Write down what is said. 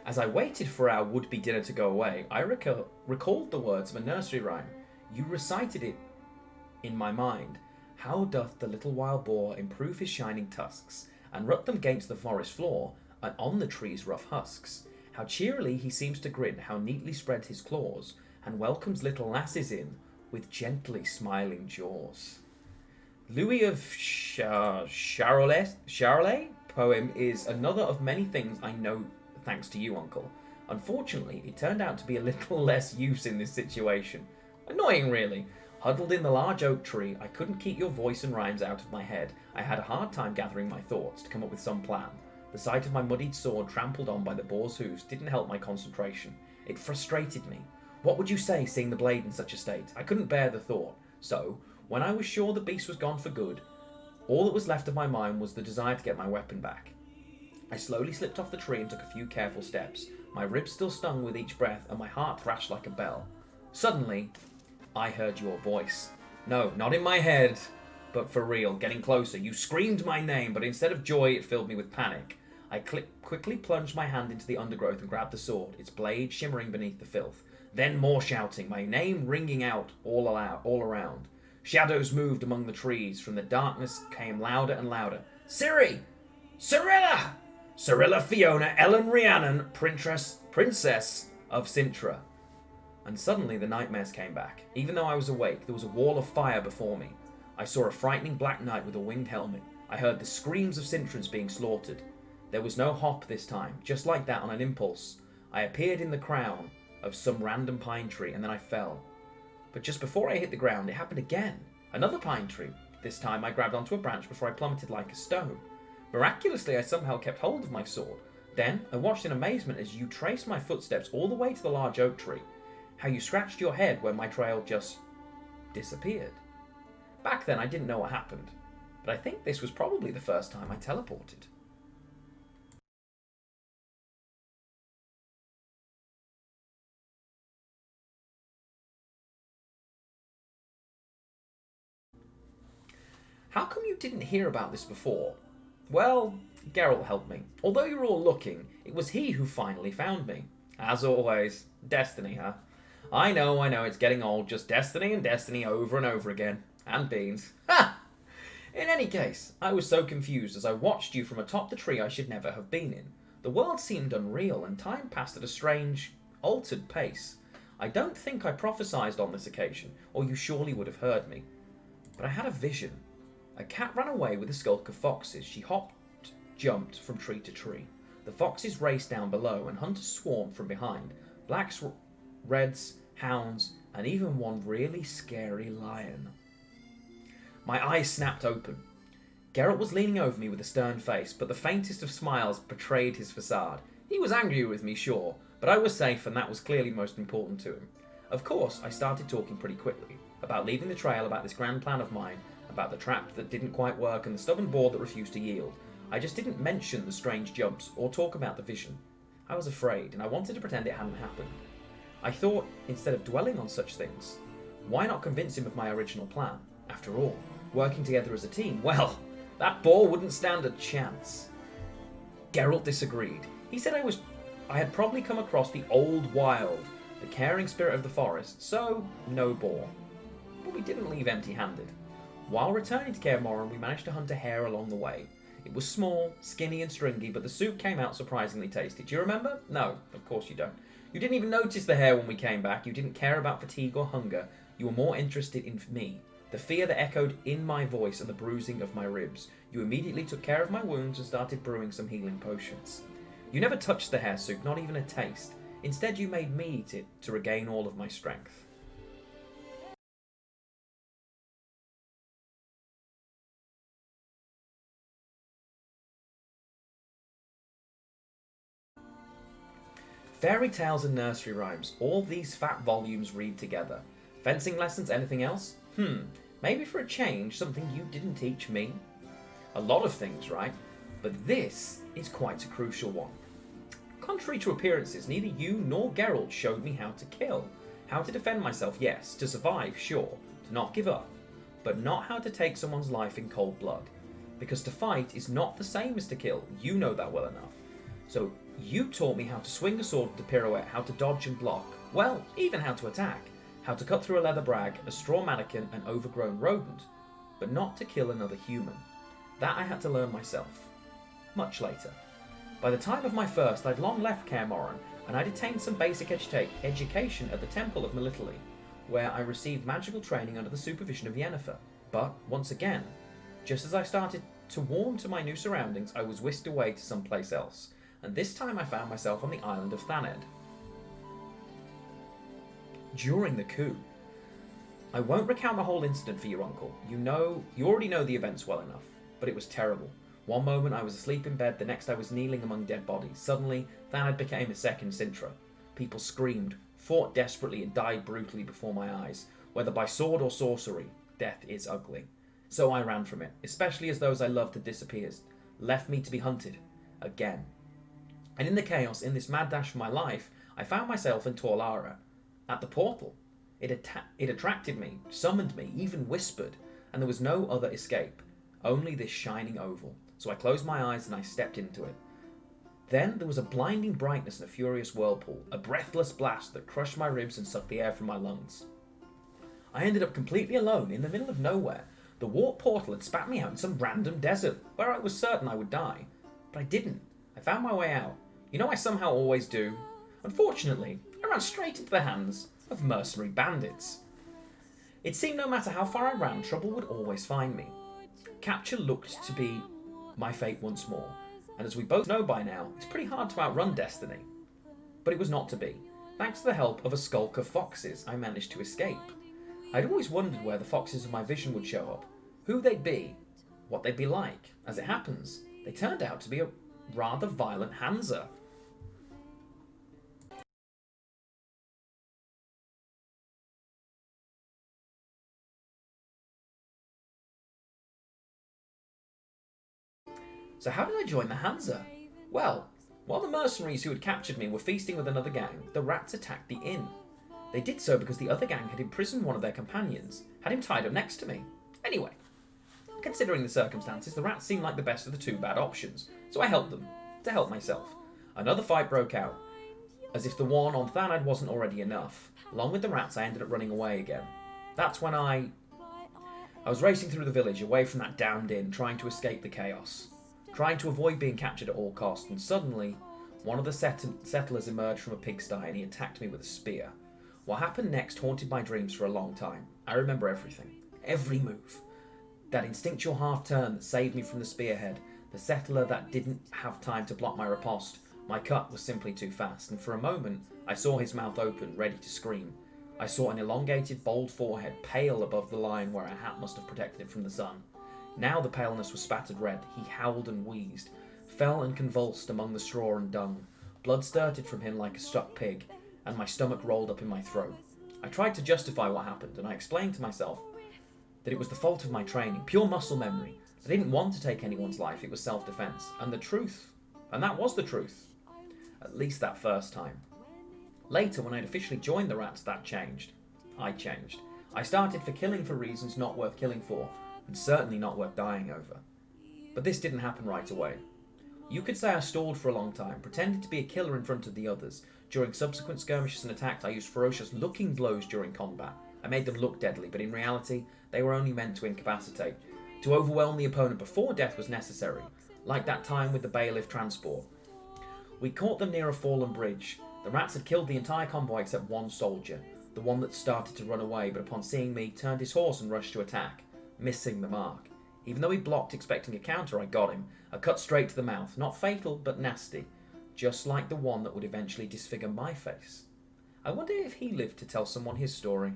As I waited for our would-be dinner to go away, I recalled the words of a nursery rhyme. You recited it in my mind. How doth the little wild boar improve his shining tusks, and rut them gainst the forest floor, and on the tree's rough husks? How cheerily he seems to grin, how neatly spread his claws, and welcomes little lasses in, with gently smiling jaws. Louis of Charolais poem is another of many things I know thanks to you, Uncle. Unfortunately, it turned out to be a little less use in this situation. Annoying, really. Huddled in the large oak tree, I couldn't keep your voice and rhymes out of my head. I had a hard time gathering my thoughts to come up with some plan. The sight of my muddied sword trampled on by the boar's hooves didn't help my concentration. It frustrated me. What would you say, seeing the blade in such a state? I couldn't bear the thought. So, when I was sure the beast was gone for good, all that was left of my mind was the desire to get my weapon back. I slowly slipped off the tree and took a few careful steps. My ribs still stung with each breath, and my heart thrashed like a bell. Suddenly, I heard your voice. No, not in my head, but for real, getting closer. You screamed my name, but instead of joy, it filled me with panic. I quickly plunged my hand into the undergrowth and grabbed the sword, its blade shimmering beneath the filth. Then more shouting, my name ringing out all around. Shadows moved among the trees. From the darkness came louder and louder. Ciri! Cirilla! Cirilla Fiona Ellen Rhiannon, Princess of Cintra. And suddenly the nightmares came back. Even though I was awake, there was a wall of fire before me. I saw a frightening black knight with a winged helmet. I heard the screams of Cintrans being slaughtered. There was no hop this time. Just like that, on an impulse, I appeared in the crown of some random pine tree, and then I fell. But just before I hit the ground, it happened again. Another pine tree. This time I grabbed onto a branch before I plummeted like a stone. Miraculously, I somehow kept hold of my sword. Then I watched in amazement as you traced my footsteps all the way to the large oak tree. How you scratched your head when my trail just disappeared. Back then I didn't know what happened, but I think this was probably the first time I teleported. How come you didn't hear about this before? Well, Geralt helped me. Although you were all looking, it was he who finally found me. As always, destiny, huh? I know, it's getting old, just destiny and destiny over and over again. And beans. Ha! In any case, I was so confused as I watched you from atop the tree I should never have been in. The world seemed unreal, and time passed at a strange, altered pace. I don't think I prophesied on this occasion, or you surely would have heard me. But I had a vision. A cat ran away with a skulk of foxes. She jumped from tree to tree. The foxes raced down below, and hunters swarmed from behind. Blacks, reds, hounds, and even one really scary lion. My eyes snapped open. Geralt was leaning over me with a stern face, but the faintest of smiles betrayed his facade. He was angry with me, sure, but I was safe, and that was clearly most important to him. Of course, I started talking pretty quickly, about leaving the trail, about this grand plan of mine, about the trap that didn't quite work, and the stubborn boar that refused to yield. I just didn't mention the strange jumps, or talk about the vision. I was afraid, and I wanted to pretend it hadn't happened. I thought, instead of dwelling on such things, why not convince him of my original plan? After all, working together as a team, well, that boar wouldn't stand a chance. Geralt disagreed. He said I had probably come across the old wild, the caring spirit of the forest, so no boar. But we didn't leave empty-handed. While returning to Kaer Morhen, we managed to hunt a hare along the way. It was small, skinny and stringy, but the soup came out surprisingly tasty. Do you remember? No, of course you don't. You didn't even notice the hare when we came back. You didn't care about fatigue or hunger. You were more interested in me. The fear that echoed in my voice and the bruising of my ribs. You immediately took care of my wounds and started brewing some healing potions. You never touched the hare soup, not even a taste. Instead, you made me eat it to regain all of my strength. Fairy tales and nursery rhymes, all these fat volumes read together. Fencing lessons, anything else? Maybe for a change, something you didn't teach me? A lot of things, right? But this is quite a crucial one. Contrary to appearances, neither you nor Geralt showed me how to kill. How to defend myself, yes. To survive, sure. To not give up. But not how to take someone's life in cold blood. Because to fight is not the same as to kill. You know that well enough. So you taught me how to swing a sword to pirouette, how to dodge and block, well, even how to attack, how to cut through a leather brag, a straw mannequin, an overgrown rodent, but not to kill another human. That I had to learn myself. Much later. By the time of my first, I'd long left Kaer Morhen, and I'd attained some basic education at the Temple of Melitele, where I received magical training under the supervision of Yennefer. But, once again, just as I started to warm to my new surroundings, I was whisked away to someplace else, and this time I found myself on the island of Thaned. During the coup. I won't recount the whole incident for you, Uncle. You already know the events well enough, but it was terrible. One moment I was asleep in bed, the next I was kneeling among dead bodies. Suddenly, Thaned became a second Sintra. People screamed, fought desperately, and died brutally before my eyes. Whether by sword or sorcery, death is ugly. So I ran from it, especially as those I loved had disappeared, left me to be hunted. Again. And in the chaos, in this mad dash for my life, I found myself in Tor Lara, at the portal. It attracted me, summoned me, even whispered, and there was no other escape, only this shining oval. So I closed my eyes and I stepped into it. Then there was a blinding brightness and a furious whirlpool, a breathless blast that crushed my ribs and sucked the air from my lungs. I ended up completely alone in the middle of nowhere. The warp portal had spat me out in some random desert, where I was certain I would die. But I didn't. I found my way out. You know I somehow always do. Unfortunately, I ran straight into the hands of mercenary bandits. It seemed no matter how far I ran, trouble would always find me. Capture looked to be my fate once more, and as we both know by now, it's pretty hard to outrun destiny. But it was not to be. Thanks to the help of a skulk of foxes, I managed to escape. I'd always wondered where the foxes of my vision would show up, who they'd be, what they'd be like. As it happens, they turned out to be a rather violent Hansa. So how did I join the Hansa? Well, while the mercenaries who had captured me were feasting with another gang, the rats attacked the inn. They did so because the other gang had imprisoned one of their companions, had him tied up next to me. Anyway, considering the circumstances, the rats seemed like the best of the two bad options, so I helped them, to help myself. Another fight broke out. As if the one on Thaned wasn't already enough. Along with the rats, I ended up running away again. That's when I was racing through the village, away from that damned inn, trying to escape the chaos. Trying to avoid being captured at all costs, and suddenly, one of the settlers emerged from a pigsty and he attacked me with a spear. What happened next haunted my dreams for a long time. I remember everything. Every move. That instinctual half-turn that saved me from the spearhead, the settler that didn't have time to block my riposte. My cut was simply too fast, and for a moment, I saw his mouth open, ready to scream. I saw an elongated, bold forehead, pale above the line where a hat must have protected it from the sun. Now the paleness was spattered red. He howled and wheezed, fell and convulsed among the straw and dung. Blood spurted from him like a stuck pig, and my stomach rolled up in my throat. I tried to justify what happened, and I explained to myself that it was the fault of my training, pure muscle memory. I didn't want to take anyone's life, it was self-defense. And that was the truth. At least that first time. Later, when I'd officially joined the rats, that changed. I changed. I started for killing for reasons not worth killing for, and certainly not worth dying over. But this didn't happen right away. You could say I stalled for a long time, pretended to be a killer in front of the others. During subsequent skirmishes and attacks, I used ferocious looking blows during combat. I made them look deadly, but in reality, they were only meant to incapacitate, to overwhelm the opponent before death was necessary, like that time with the bailiff transport. We caught them near a fallen bridge. The rats had killed the entire convoy except one soldier, the one that started to run away, but upon seeing me, turned his horse and rushed to attack, missing the mark. Even though he blocked expecting a counter, I got him. A cut straight to the mouth, not fatal, but nasty, just like the one that would eventually disfigure my face. I wonder if he lived to tell someone his story.